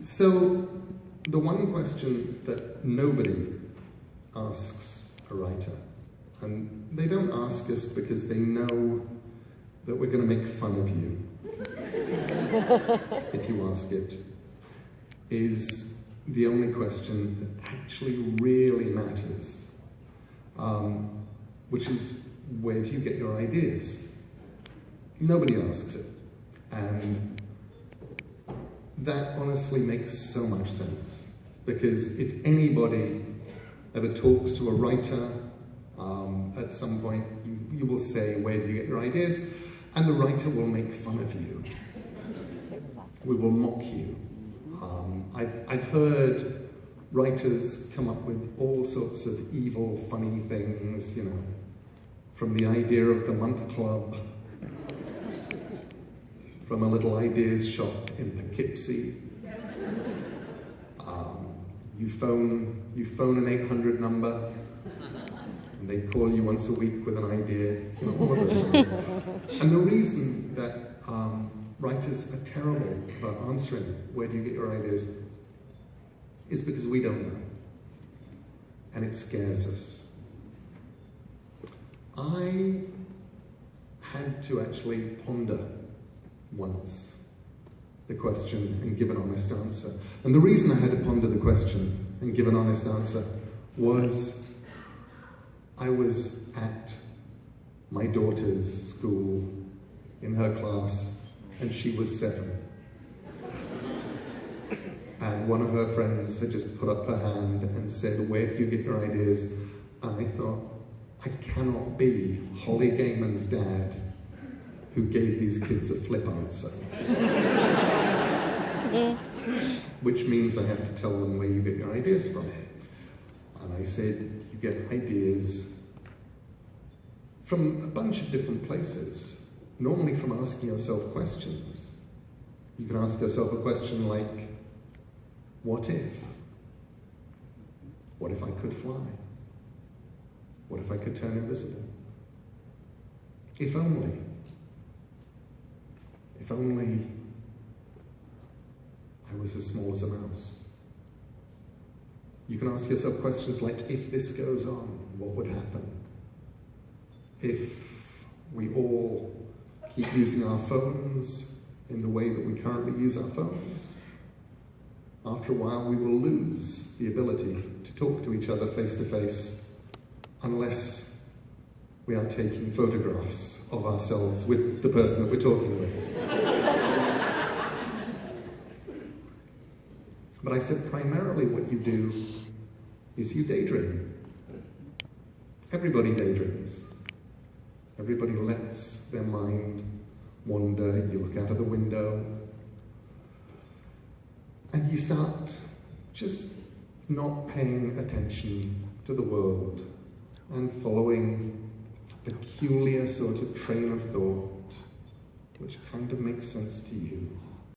So, the one question that nobody asks a writer, and they don't ask us because they know that we're going to make fun of you if you ask it, is the only question that actually really matters, which is, where do you get your ideas? Nobody asks it, and that honestly makes so much sense, because if anybody ever talks to a writer, at some point you will say, where do you get your ideas? And the writer will make fun of you. We will mock you. I've heard writers come up with all sorts of evil, funny things, you know, from the idea of the month club, from a little ideas shop in Poughkeepsie. You phone an 800 number, and they call you once a week with an idea, you know, all of those things. And the reason that writers are terrible about answering, where do you get your ideas, is because we don't know. And it scares us. I had to actually ponder once the question and give an honest answer. And the reason I had to ponder the question and give an honest answer was I was at my daughter's school in her class, and she was 7. And one of her friends had just put up her hand and said, where do you get your ideas? And I thought, I cannot be Holly Gaiman's dad who gave these kids a flip answer. Which means I have to tell them where you get your ideas from. And I said, you get ideas from a bunch of different places, normally from asking yourself questions. You can ask yourself a question like, what if? What if I could fly? What if I could turn invisible? If only. If only I was as small as a mouse. You can ask yourself questions like, if this goes on, what would happen? If we all keep using our phones in the way that we currently use our phones, after a while we will lose the ability to talk to each other face to face unless we are taking photographs of ourselves with the person that we're talking with. But I said primarily what you do is you daydream. Everybody daydreams. Everybody lets their mind wander. You look out of the window and you start just not paying attention to the world and following a peculiar sort of train of thought which kind of makes sense to you.